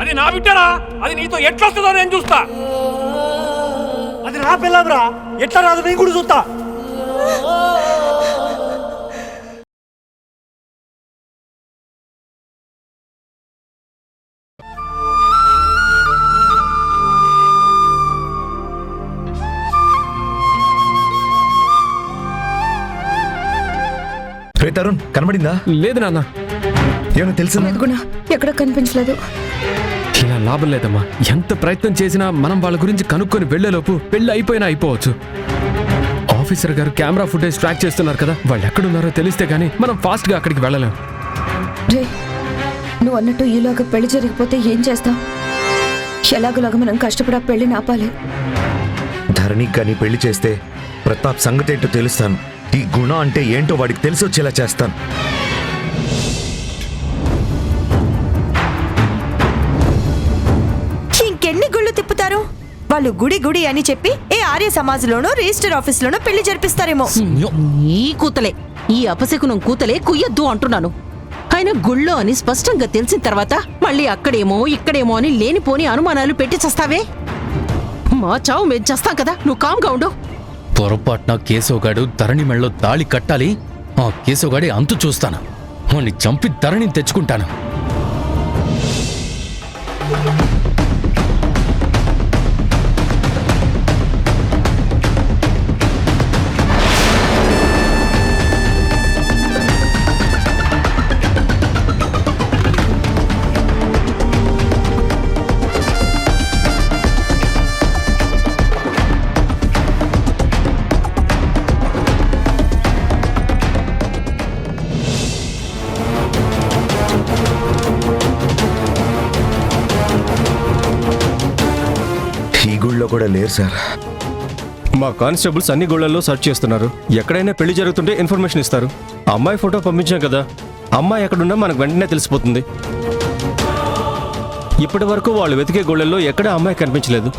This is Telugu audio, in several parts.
అది నా బిడ్డరా, అది నీతో ఎట్లొస్తుందో నేను చూస్తా. అది నా పిల్లరా, ఎట్లా రాదు నేను కూడా చూస్తా. రే తరుణ్, కనబడిందా? లేదు నాన్న. ఏమన్నా తెలుసా? ఎక్కడ కనిపించలేదు. ఇలా లాభం లేదమ్మా. ఎంత ప్రయత్నం చేసినా మనం వాళ్ళ గురించి కనుక్కొని వెళ్లేలోపు పెళ్లి అయిపోయినా అయిపోవచ్చు. ఆఫీసర్ గారు కెమెరా ఫుటేజ్ ట్రాక్ చేస్తున్నారు కదా, వాళ్ళు ఎక్కడున్నారో తెలిస్తే గానీ మనం ఫాస్ట్ గా అక్కడికి వెళ్ళలేం. రే, నువ్వు అన్నట్టు ఈలోగా పెళ్లి జరిగిపోతే ఏం చేస్తావు? ఎలాగోలాగా మనం కష్టపడి ఆ పెళ్లిని ఆపాలి. ధరణి కానీ పెళ్లి చేస్తే ప్రతాప్ సంగతి ఏంటో తెలుస్తాను. ఈ గుణ అంటే ఏంటో వాడికి తెలిసొచ్చేలా చేస్తాను. ఇంకెన్ని గుళ్ళు తిప్పుతారు? వాళ్ళు గుడి గుడి అని చెప్పి ఏ ఆర్య సమాజ్లోనో రిజిస్టర్ ఆఫీస్లోనో పెళ్లి జరిపిస్తారేమో. ఈ కూతలే, ఈ అపశకునం కూతలే కుయ్యొద్దు అంటున్నాను. ఆయన గుళ్ళో అని స్పష్టంగా తెలిసిన తర్వాత మళ్ళీ అక్కడేమో ఇక్కడేమో అని లేనిపోని అనుమానాలు పెట్టి చస్తావే. మా చావు మేము చస్తాం కదా, నువ్వు కామ్గా ఉండు. పొరపాటున కేశవగాడు ధరణి మెళ్ళలో తాళి కట్టాలి. ఆ కేశవగాడి అంతు చూస్తాను. వాణ్ణి చంపి ధరణిని తెచ్చుకుంటాను. కూడా లేరు సార్. మా కానిస్టేబుల్స్ అన్ని గుళ్ళల్లో సెర్చ్ చేస్తున్నారు. ఎక్కడైనా పెళ్లి జరుగుతుంటే ఇన్ఫర్మేషన్ ఇస్తారు. అమ్మాయి ఫోటో పంపించాం కదా, అమ్మాయి ఎక్కడున్నా మనకు వెంటనే తెలిసిపోతుంది. ఇప్పటి వరకు వాళ్ళు వెతికే గుళ్ళల్లో ఎక్కడ అమ్మాయి కనిపించలేదు.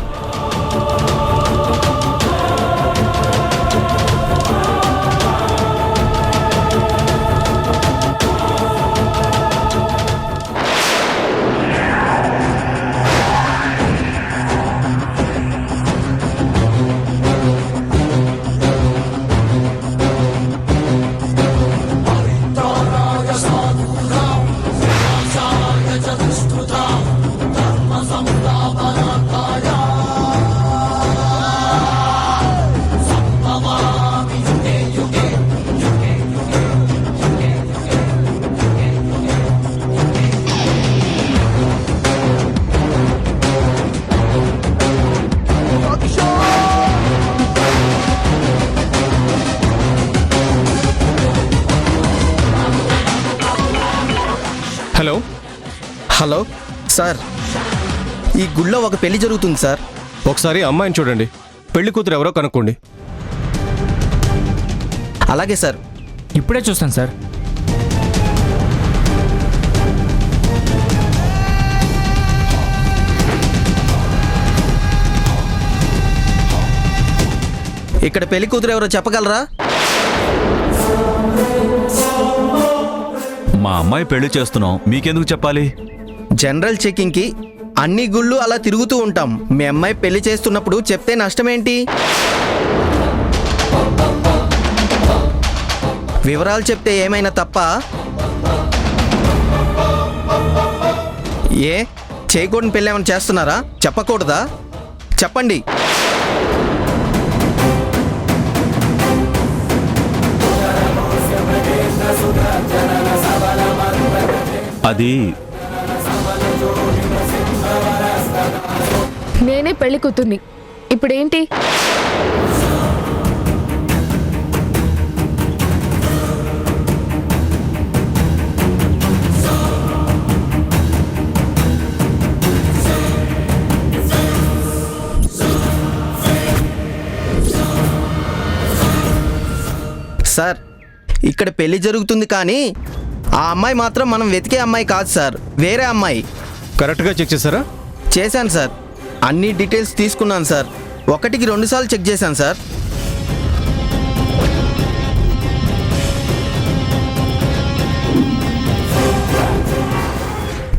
హలో హలో సార్, ఈ గుళ్ళో ఒక పెళ్లి జరుగుతుంది సార్. ఒకసారి అమ్మాయిని చూడండి, పెళ్లి కూతురు ఎవరో కనుక్కోండి. అలాగే సార్, ఇప్పుడే చూస్తాను సార్. ఇక్కడ పెళ్లి కూతురు ఎవరో చెప్పగలరా? మా అమ్మాయి పెళ్లి చేస్తున్నాం, మీకెందుకు చెప్పాలి? జనరల్ చెకింగ్కి అన్ని గుళ్ళు అలా తిరుగుతూ ఉంటాం. మీ అమ్మాయి పెళ్లి చేస్తున్నప్పుడు చెప్తే నష్టమేంటి? వివరాలు చెప్తే ఏమైనా తప్ప? ఏ చేయకూడని పెళ్ళి ఏమైనా చేస్తున్నారా? చెప్పకూడదా? చెప్పండి. అది నేనే పెళ్లి కూతుర్ని. ఇప్పుడేంటి? సార్, ఇక్కడ పెళ్లి జరుగుతుంది కానీ ఆ అమ్మాయి మాత్రం మనం వెతికే అమ్మాయి కాదు సార్, వేరే అమ్మాయి. కరెక్ట్గా చెక్ చేశారా? చేశాను సార్, అన్ని డీటెయిల్స్ తీసుకున్నాను సార్. 1కి 2 సార్లు చెక్ చేశాను సార్.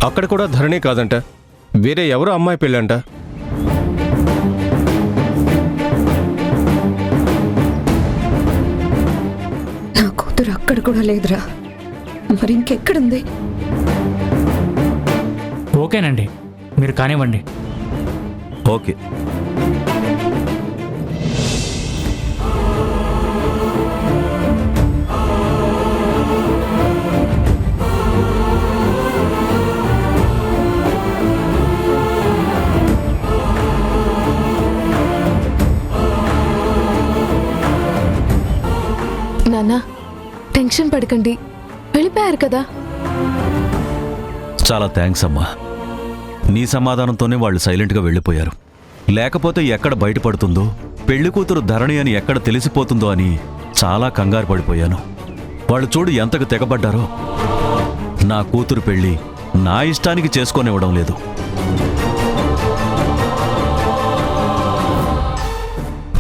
అక్కడ కూడా ధరణి కాదంట, వేరే ఎవరో అమ్మాయి పెళ్ళంట. నా కూతురు అక్కడ కూడా లేదురా. మరి ఇంకెక్కడుంది? ఓకేనండి, మీరు కానివ్వండి. ఓకే. నాన్న, టెన్షన్ పడకండి, వెళ్ళిపోయారు కదా. చాలా థ్యాంక్స్ అమ్మా. నీ సమాధానంతోనే వాళ్ళు సైలెంట్గా వెళ్ళిపోయారు. లేకపోతే ఎక్కడ బయటపడుతుందో, పెళ్లి కూతురు ధరణి అని ఎక్కడ తెలిసిపోతుందో అని చాలా కంగారు పడిపోయాను. వాళ్ళు చూడు ఎంతకు తెగబడ్డారో. నా కూతురు పెళ్లి నా ఇష్టానికి చేసుకోనివ్వడం లేదు.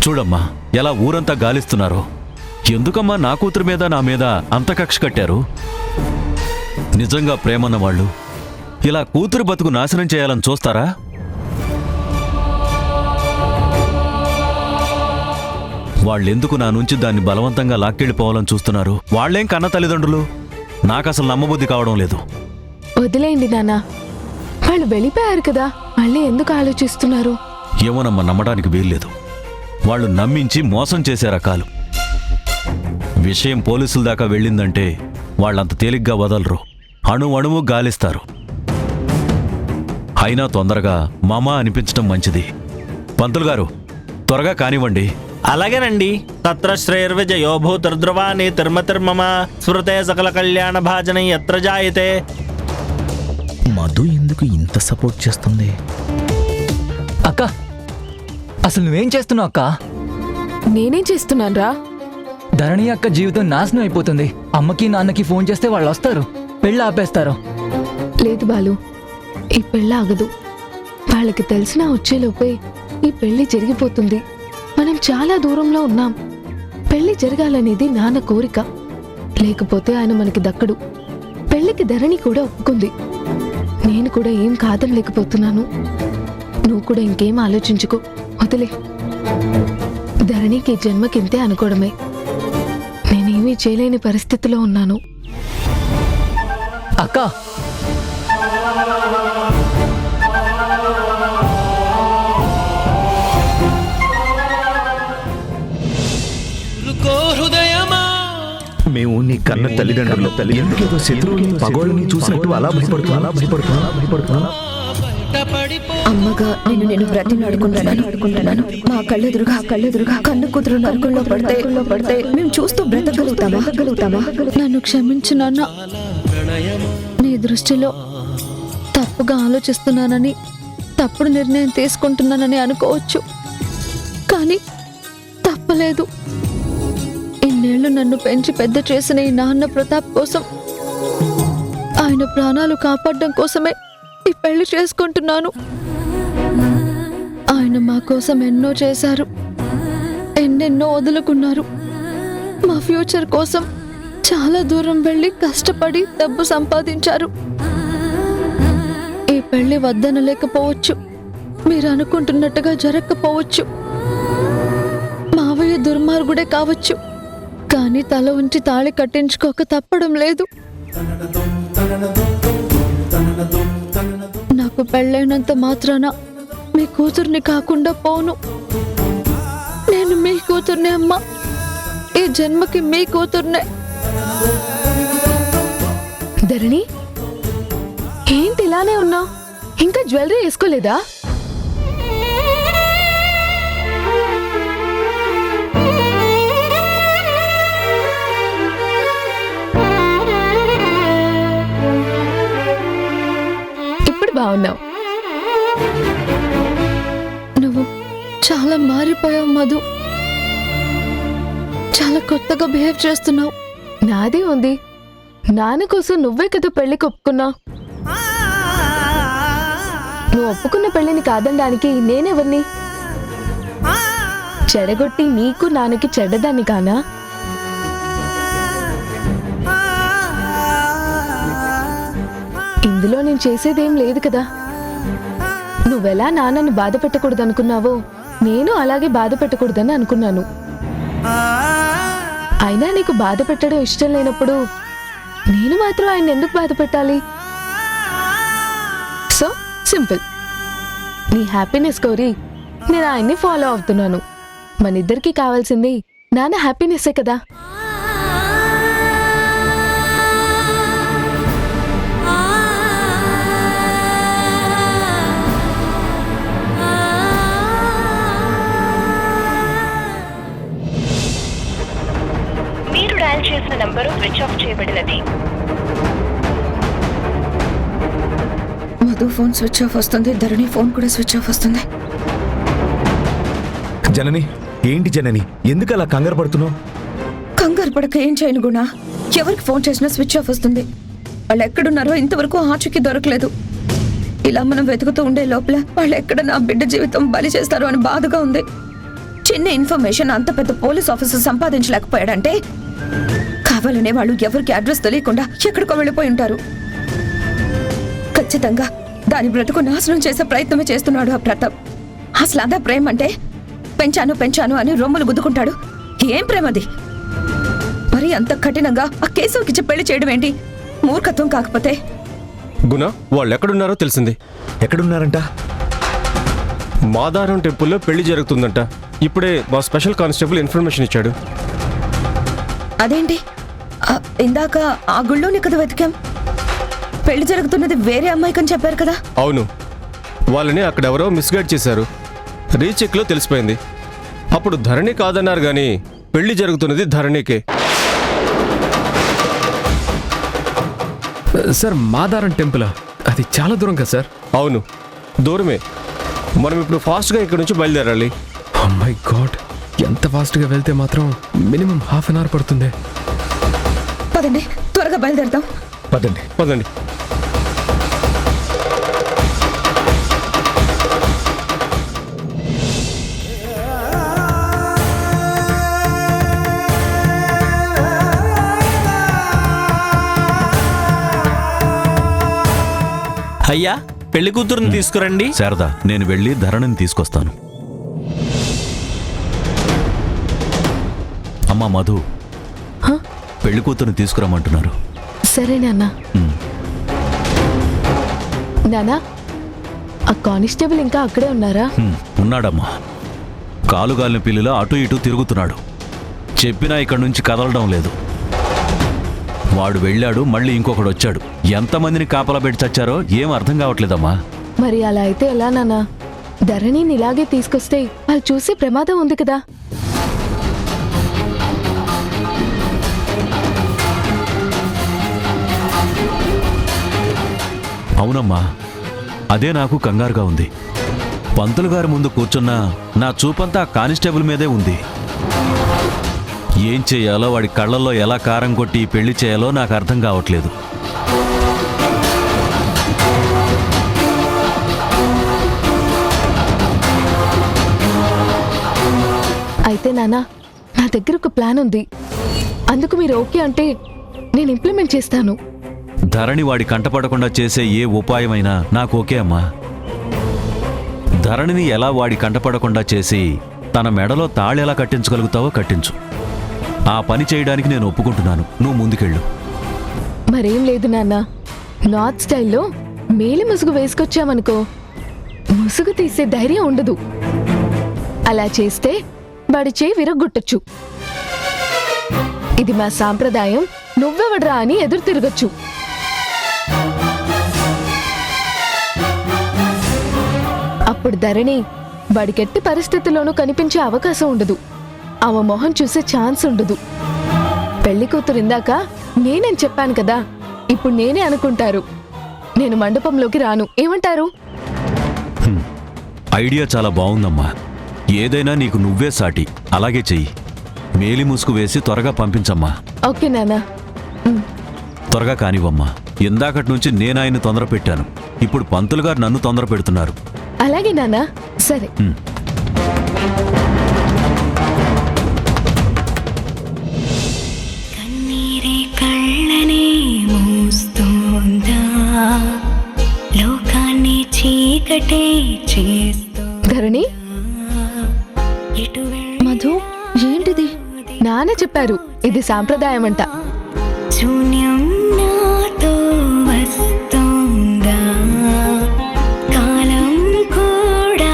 చూడమ్మా ఎలా ఊరంతా గాలిస్తున్నారో. ఎందుకమ్మా నా కూతురు మీద నా మీద అంత కక్ష కట్టారు? నిజంగా ప్రేమన్న వాళ్ళు ఇలా కూతురు బతుకు నాశనం చేయాలని చూస్తారా? వాళ్ళెందుకు నా నుంచి దాన్ని బలవంతంగా లాక్కెళ్ళిపోవాలని చూస్తున్నారు? వాళ్ళేం కన్న తల్లిదండ్రులు? నాకసలు నమ్మబుద్ధి కావడం లేదు. వదిలేయండి నాన్న, వాళ్ళు వెళ్ళిపోయారు కదా, మళ్ళీ ఎందుకు ఆలోచిస్తున్నారు? ఏమోనమ్మా, నమ్మడానికి వీల్లేదు. వాళ్ళు నమ్మించి మోసం చేసే రకాలు. విషయం పోలీసుల దాకా వెళ్ళిందంటే వాళ్ళంత తేలిగ్గా వదలరు. అణువు గాలిస్తారు. అయినా తొందరగా మామ అనిపించడం మంచిది. పంతులు గారు, త్వరగా కానివ్వండి. అలాగేనండి. తత్ర శ్రేయర్విజయో భూతిర్ధ్రువాని తిర్మతిర్మమ స్మృతే సకల కళ్యాణ భాజన ఎత్ర జాయతే. మధు ఎందుకు ఇంత సపోర్ట్ చేస్తుంది? అక్క, అసలు నువ్వేం చేస్తున్నావు అక్క? నేనేం చేస్తున్నాను రా? ధరణి అక్క జీవితం నాశనం అయిపోతుంది. అమ్మకి నాన్నకి ఫోన్ చేస్తే వాళ్ళు వస్తారు, పెళ్ళి ఆపేస్తారు. లేదు బాలు, ఈ పెళ్ళి ఆగదు. వాళ్ళకి తెలిసినా వచ్చేలోపే ఈ పెళ్లి జరిగిపోతుంది. మనం చాలా దూరంలో ఉన్నాం. పెళ్లి జరగాలనేది నాన్న కోరిక, లేకపోతే ఆయన మనకి దక్కడు. పెళ్లికి ధరణి కూడా ఒప్పుకుంది. నేను కూడా ఏం కాదనలేకపోతున్నాను. నువ్వు కూడా ఇంకేం ఆలోచించుకో, వదిలే. ధరణికి జన్మకింతే అనుకోవడమే. నేనేమీ చేయలేని పరిస్థితిలో ఉన్నాను. అక్క, మేము నీ కన్న తల్లిదండ్రులు. ఎందుకేదో శత్రువుని పగోళ్ళని చూసినట్టు అలా భయపడుతున్నా. అమ్మగా నేను బ్రతిమలాడుకుంటున్నాను. మా కళ్ళెదురుగా కన్ను కూతురు నరకంలో పడితే మేము చూస్తూ బ్రతకగలుగుతామా? నన్ను క్షమించు నాన్న. నీ దృష్టిలో తప్పుగా ఆలోచిస్తున్నానని, తప్పుడు నిర్ణయం తీసుకుంటున్నానని అనుకోవచ్చు, కానీ తప్పలేదు. ఇన్నేళ్లు నన్ను పెంచి పెద్ద చేసిన ఈ నాన్న ప్రతాప్ కోసం, ఆయన ప్రాణాలు కాపాడడం కోసమే ఈ పెళ్లి చేసుకుంటున్నాను. ఆయన మా కోసం ఎన్నో చేశారు, ఎన్నెన్నో వదులుకున్నారు. మా ఫ్యూచర్ కోసం చాలా దూరం వెళ్ళి కష్టపడి డబ్బు సంపాదించారు. ఈ పెళ్లి వద్దనలేకపోవచ్చు, మీరు అనుకుంటున్నట్టుగా జరగకపోవచ్చు. మావయ్య దుర్మార్గుడే కావచ్చు, కానీ తల ఉంచి తాళి కట్టించుకోక తప్పడం లేదు. నాకు పెళ్ళైనంత మాత్రాన మీ కూతుర్ని కాకుండా పోను. నేను మీ కూతుర్నే అమ్మా, ఈ జన్మకి మీ కూతుర్నే. ధరణి, ఏంటి ఇలానే ఉన్నా? ఇంకా జ్యువెలరీ వేసుకోలేదా? బాగున్నావు. నువ్వు చాలా మారిపోయావు మధు. చాలా కొత్తగా బిహేవ్ చేస్తున్నావు. నాదే ఉంది, నాన్న కోసం నువ్వే కదా పెళ్లికి ఒప్పుకున్నావు. నువ్వు ఒప్పుకున్న పెళ్లిని కాదనడానికి నేనెవరిని? చెడగొట్టి నీకు నాన్నకి చెడ్డదాన్ని కానా? ఇందులో నేను చేసేదేం లేదు కదా. నువ్వెలా నాన్నని బాధ పెట్టకూడదు అనుకున్నావో నేను అలాగే బాధ పెట్టకూడదని అనుకున్నాను. అయినా నీకు బాధ పెట్టడం ఇష్టం లేనప్పుడు నేను మాత్రం ఆయన ఎందుకు బాధ పెట్టాలి? So simple. నీ హ్యాపీనెస్ కోరి నేను ఆయన్ని ఫాలో అవుతున్నాను. మనిద్దరికీ కావాల్సింది నాన్న హ్యాపీనెస్సే కదా. మీరు డయల్ చేసిన నంబరు స్విచ్ ఆఫ్ చేయబడినది. మధు ఫోన్ స్విచ్ ఆఫ్ వస్తుంది, ధరణి ఫోన్ కూడా స్విచ్ ఆఫ్ వస్తుంది. జనని, ఏంటి జనని, ఎందుకు అలా కంగారు పడుతున్నావు? కంగారు పడక ఏం చేయను గుణ. ఎవరికి ఫోన్ చేసినా స్విచ్ ఆఫ్ వస్తుంది. వాళ్ళు ఎక్కడున్నారో ఇంతవరకు ఆచూకీ దొరకలేదు. ఇలా మనం వెతుకుతూ ఉండే లోపల వాళ్ళు ఎక్కడ నా బిడ్డ జీవితం బలి చేస్తారో అని బాధగా ఉంది. చిన్న ఇన్ఫర్మేషన్ అంత పెద్ద పోలీస్ ఆఫీసర్ సంపాదించలేకపోయాడంటే కావాలనే వాళ్ళు ఎవరికి అడ్రస్ తెలియకుండా ఎక్కడికో వెళ్ళిపోయి ఉంటారు. ఖచ్చితంగా దాని బ్రతుకు నాశనం చేసే ప్రయత్నమే చేస్తున్నాడు ఆ ప్రతాప్. అసలు అదా ప్రేమ అంటే? పెంచాను అని రొమ్ములు గుద్దుకుంటాడు. ఏం ప్రేమది? మరి అంత కఠినంగా ఆ కేశవకిచ్చి పెళ్లి చేయడం ఏంటి? మూర్ఖత్వం కాకపోతే. గుణ, వాళ్ళు ఎక్కడున్నారో తెలిసింది. ఎక్కడున్నారంట? మాదారం టెంపుల్లో పెళ్లి జరుగుతుందంట. ఇప్పుడే మా స్పెషల్ కానిస్టేబుల్ ఇన్ఫర్మేషన్ ఇచ్చాడు. అదేంటి? ఇందాక ఆ గుళ్ళోని కదా వెతికాం. పెళ్లి జరుగుతున్నది వేరే అమ్మాయికని చెప్పారు కదా. అవును, వాళ్ళని అక్కడెవరో మిస్గైడ్ చేశారు. రీచెక్లో తెలిసిపోయింది. అప్పుడు ధరణి కాదన్నారు గాని పెళ్లి జరుగుతున్నది ధరణికే. సార్, మాదారం టెంపుల్ అది చాలా దూరం కదా సార్? అవును, దూరమే. మనం ఇప్పుడు ఫాస్ట్గా ఇక్కడ నుంచి బయలుదేరాలి. ఓ మై గాడ్, ఎంత ఫాస్ట్గా వెళ్తే మాత్రం మినిమం హాఫ్ అన్ అవర్ పడుతుంది. పదండి, త్వరగా బయలుదేరదాం. పదండి. పదండి. అయ్యా, పెళ్లి కూతురుని తీసుకురండి. శారదా, నేను వెళ్ళి ధరణిని తీసుకొస్తాను. అమ్మా మధు, పెళ్లి కూతురుని తీసుకురమ్మంటున్నారు. సరే నాన్న. నానా, ఆ కానిస్టేబుల్ ఇంకా అక్కడే ఉన్నారా? ఉన్నాడమ్మా. కాలుగాలిన పిల్లిలా అటు ఇటు తిరుగుతున్నాడు. చెప్పినా ఇక్కడి నుంచి కదలడం లేదు. వాడు వెళ్ళాడు, మళ్ళీ ఇంకొకడు వచ్చాడు. ఎంతమందిని కాపలా పెట్టి చచ్చారో ఏం అర్థం కావట్లేదమ్మా. మరి అలా అయితే ఎలా నాన్నా? ధరణిని ఇలాగే తీసుకొస్తే వాళ్ళు చూసే ప్రమాదం ఉంది కదా. అవునమ్మా, అదే నాకు కంగారుగా ఉంది. పంతులు గారి ముందు కూర్చున్న నా చూపంతా కానిస్టేబుల్ మీదే ఉంది. ఏం చేయాలో, వాడి కళ్ళల్లో ఎలా కారం కొట్టి పెళ్లి చేయాలో నాకు అర్థం కావట్లేదు. అయితే నానా, నా దగ్గర ఒక ప్లాన్ ఉంది. అందుకు మీరు ఓకే అంటే నేను ఇంప్లిమెంట్ చేస్తాను. ధరణి వాడి కంటపడకుండా చేసే ఏ ఉపాయమైనా నాకు ఓకే అమ్మా. ధరణిని ఎలా వాడి కంటపడకుండా చేసి తన మెడలో తాళి ఎలా కట్టించగలుగుతావో కట్టించు. ఆ పని చేయడానికి నేను ఒప్పుకుంటున్నాను. నువ్వు ముందుకెళ్ళు. మరేం లేదు నాన్న, నార్త్ స్టైల్లో మేలి ముసుగు వేసుకొచ్చామనుకో, ముసుగు తీసే ధైర్యం ఉండదు. అలా చేస్తే వాడి చేయి విరగ్గొట్టచ్చు. ఇది మా సాంప్రదాయం, నువ్వెవడ్రా అని ఎదురు తిరగచ్చు. అప్పుడు ధరణి వాడికెట్టి పరిస్థితుల్లోనూ కనిపించే అవకాశం ఉండదు. ఆమె మొహం చూసే ఛాన్స్ ఉండదు. పెళ్లి కూతురు ఇందాక నేనేం చెప్పాను కదా, ఇప్పుడు నేనే అనుకుంటారు. నేను మండపంలోకి రాను. ఏమంటారు? ఐడియా చాలా బాగుందమ్మా. ఏదైనా నీకు నువ్వే సాటి. అలాగే చెయ్యి. మేలి ముసుగు వేసి త్వరగా పంపించమ్మా. ఓకే నాన్న. త్వరగా కానివ్వమ్మా. ఇందాకటి నుంచి నేను ఆయన తొందర పెట్టాను. ఇప్పుడు పంతులు గారు నన్ను తొందర పెడుతున్నారు. అలాగే నాన్న, సరే. కన్నీరే కళ్ళనే మూస్తోందా, లోకాన్ని చీకటే చేస్తూ ధరణి, మధు ఏంటిది? నాన్న చెప్పారు ఇది సాంప్రదాయం అంట. శూన్యం నాతో వస్తోందా, కాలం కూడా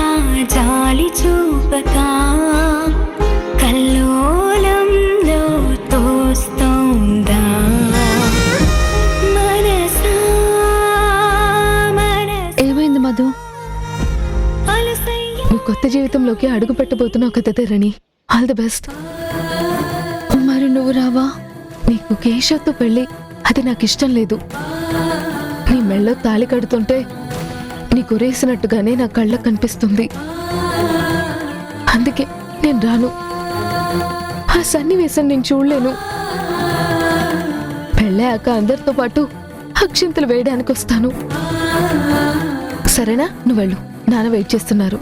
జాలి చూపక కల్లోలంలో తోస్తోందా, మనసా ఏమైంది మధు? అలసయ్య నువ్వు కొత్త జీవితంలోకి అడుగు పెట్టబోతున్నావు కదా ధరణి. All the best. మరి నువ్వు రావా? నీకు కేశవ్తో పెళ్ళి అది నాకు ఇష్టం లేదు. నీ మెళ్ళో తాళి కడుతుంటే నీ గురేసినట్టుగానే నా కళ్ళకు కనిపిస్తుంది. అందుకే నేను రాను. ఆ సన్నివేశం నేను చూడలేను. పెళ్ళాక అందరితో పాటు అక్షింతలు వేయడానికి వస్తాను. సరేనా? నువ్వు వెళ్ళు, నాన్న వెయిట్ చేస్తున్నారు.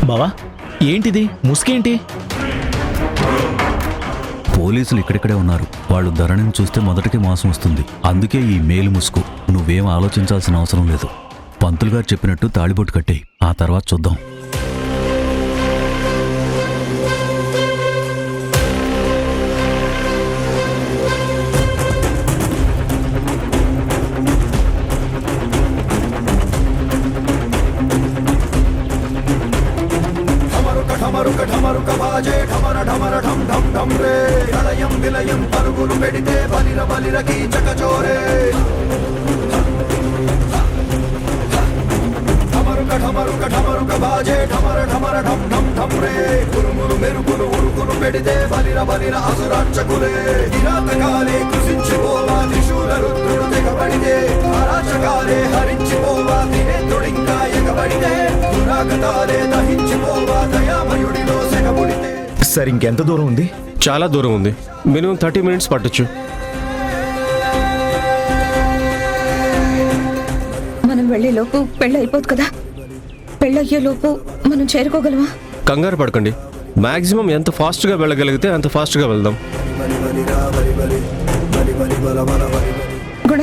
బావా ఏంటిది ముసుకేంటి? పోలీసులు ఇక్కడిక్కడే ఉన్నారు. వాళ్ళు ధరణిని చూస్తే మొదటికి మోసం వస్తుంది. అందుకే ఈ మేలు ముసుగు. నువ్వేం ఆలోచించాల్సిన అవసరం లేదు. పంతులు గారు చెప్పినట్టు తాళిబొట్టు కట్టేయి. ఆ తర్వాత చూద్దాం. సార్ ఇంకెంత దూరం ఉంది? చాలా దూరం ఉంది. మినిమం 30 మినిట్స్ పట్టొచ్చు. మనం వెళ్ళే లోపు పెళ్ళి అయిపోదు కదా? పెళ్ళయ్యే లోపు మనం చేరుకోగలమా? కంగారు పడకండి. మాక్సిమం ఎంత ఫాస్ట్గా వెళ్ళగలిగితే అంత ఫాస్ట్గా వెళ్దాం. గుణ,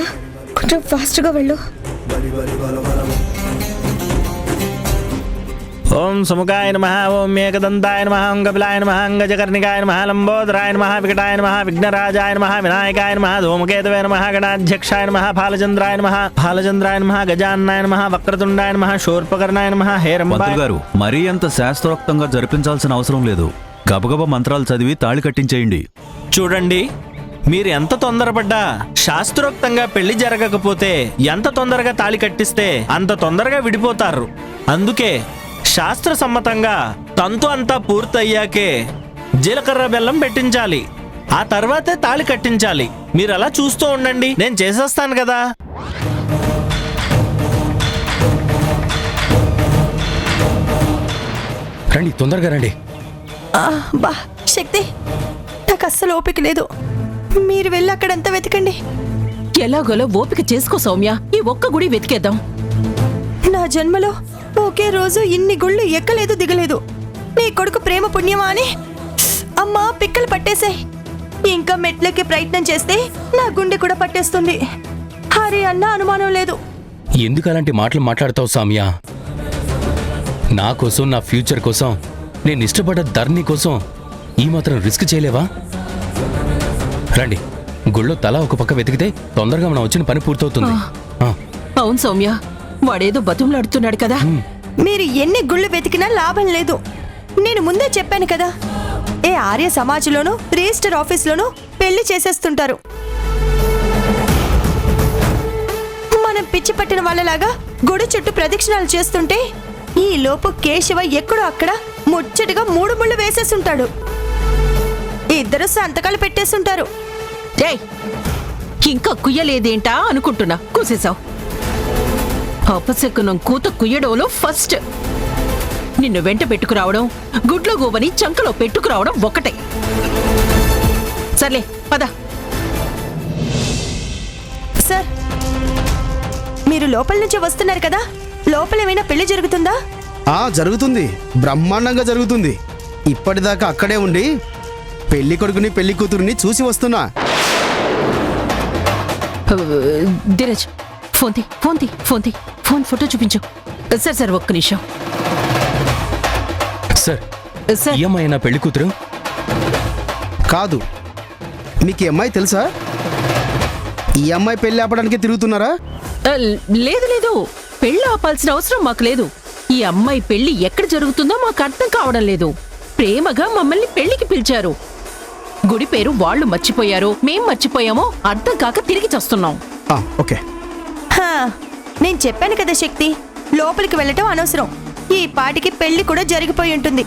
కొంచెం ఫాస్ట్గా వెళ్ళు. ఓం సుముఖాయ నమః, ఓం ఏకదంతాయ నమః, ఓం కపిలాయ నమః, గజకర్ణికాయ నమః, లంబోదరాయ నమః, వికటాయ నమః, విఘ్నరాజాయ నమః, వినాయకాయ నమః, ధూమకేతవే నమః, గణాధ్యక్షాయ నమః, ఫాలచంద్రాయ నమః, గజాన్నాయ నమః, వక్రతుండాయ నమః, శూర్పకర్ణాయ నమః, హేరంబాయ. పంతులు గారు, మరీ అంత శాస్త్రోక్తంగా జరిపించాల్సిన అవసరం లేదు. గబగబా మంత్రాలు చదివి తాళి కట్టించేయండి. చూడండి, మీరు ఎంత తొందరపడ్డా శాస్త్రోక్తంగా పెళ్లి జరగకపోతే ఎంత తొందరగా తాళి కట్టిస్తే అంత తొందరగా విడిపోతారు. అందుకే శాస్త్ర సమ్మతంగా తంతు అంతా పూర్తయ్యాకే జీలకర్ర బెల్లం పెట్టించాలి. ఆ తర్వాతే తాళి కట్టించాలి. మీరు అలా చూస్తూ ఉండండి, నేను చేసేస్తాను కదా. రండి, తొందరగా రండి. బా శక్తి, నాకు అస్సలు ఓపిక లేదు. మీరు వెళ్ళి అక్కడంతా వెతకండి. ఎలాగోలో ఓపిక చేసుకో సౌమ్య, ఈ ఒక్క గుడి వెతికేద్దాం. నా జన్మలో ఒకే రోజు ఇన్ని గుళ్ళు ఎక్కలేదు దిగలేదు. నీ కొడుకు ప్రేమ పుణ్యమా అని అమ్మా పిక్కలు పట్టేశాయి. ఇంకా మెట్లకి ప్రయత్నం చేస్తే నా గుండె కూడా పట్టేస్తుంది. హరి అన్న అనుమానం లేదు. ఎందుకు అలాంటి మాటలు మాట్లాడతావు సామ్య? నా కోసం, నా ఫ్యూచర్ కోసం, నేను ఇష్టపడ్డ ధరణి కోసం ఈ మాత్రం రిస్క్ చేయలేవా? రండి, గుళ్ళో తలా ఒక పక్క వెతికితే తొందరగా మనం వచ్చిన పని పూర్తవుతుంది. అవును సౌమ్య, వాడేదో బతుములాడుతున్నాడు కదా. మీరు ఎన్ని గుళ్ళు వెతికినా లాభం లేదు. నేను ముందే చెప్పాను కదా, ఏ ఆర్య సమాజ్లోనూ రిజిస్టర్ ఆఫీస్లోనూ పెళ్లి చేసేస్తుంటారు. మనం పిచ్చి పట్టిన వాళ్ళలాగా గుడి చుట్టూ ప్రదక్షిణాలు చేస్తుంటే ఈ లోపు కేశవ ఎక్కడో అక్కడ ముచ్చటగా 3 ముళ్ళు వేసేసుంటాడు. ఇద్దరు సంతకాలు పెట్టేసుంటారు. రేయ్ ఇంకా కుయ్యలేదేంటా అనుకుంటున్నా, కూసేశావు. అపశకునం కూత కుయ్యడంలో ఫస్ట్. నిన్ను వెంట పెట్టుకురావడం, గుడ్లో గోవని చంకలో పెట్టుకురావడం ఒకటే. సర్లే పద. సార్, మీరు లోపల నుంచి వస్తున్నారు కదా, లోపల ఏమైనా పెళ్లి జరుగుతుందా? జరుగుతుంది, బ్రహ్మాండంగా జరుగుతుంది. ఇప్పటిదాకా అక్కడే ఉండి పెళ్లి కొడుకుని పెళ్లి కూతురుని చూసి వస్తున్నా. ధీరజ్ ఫోన్ ఫోటో చూపించు. సార్ ఒక్క నిమిషం. సార్ ఈ అమ్మాయి నా పెళ్లి కూతురు కాదు. మీకు ఈ అమ్మాయి తెలుసా? ఈ అమ్మాయి పెళ్లి ఆపడానికి తిరుగుతున్నారా? లేదు, పెళ్లి ఆపాల్సిన అవసరం మాకు లేదు. ఈ అమ్మాయి పెళ్లి ఎక్కడ జరుగుతుందో మాకు అర్థం కావడం లేదు. ప్రేమగా మమ్మల్ని పెళ్లికి పిలిచారు. గుడి పేరు వాళ్ళు మర్చిపోయారో మేం మర్చిపోయామో అర్థం కాక తిరిగి చస్తున్నాం. ఓకే. నేను చెప్పాను కదా శక్తి, లోపలికి వెళ్ళటం అనవసరం. ఈ పాటికి పెళ్లి కూడా జరిగిపోయి ఉంటుంది.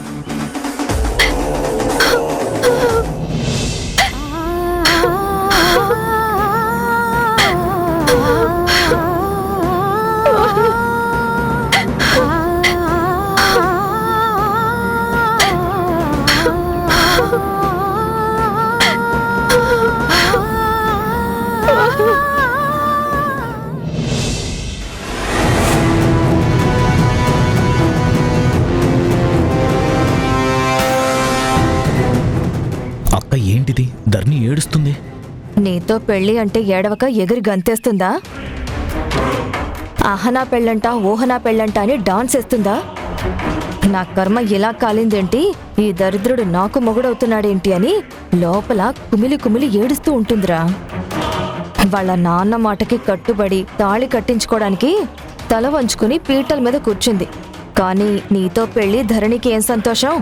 అక్క ఏంటిది? ధర్ని ఏడుస్తుంది. నీతో పెళ్లి అంటే ఏడవక ఎగిరి గంతేస్తుందా? ఆహనా పెళ్ళంట, ఓహనా పెళ్ళంట అని డాన్స్ వేస్తుందా? నా కర్మ ఇలా కాలిందేంటి, ఈ దరిద్రుడు నాకు మొగుడవుతున్నాడేంటి అని లోపల కుమిలి కుమిలి ఏడుస్తూ ఉంటుందిరా. వాళ్ళ నాన్న మాటకి కట్టుబడి తాళి కట్టించుకోవడానికి తల వంచుకుని పీటల మీద కూర్చుంది. కానీ నీతో పెళ్లి ధరణికి ఏం సంతోషం?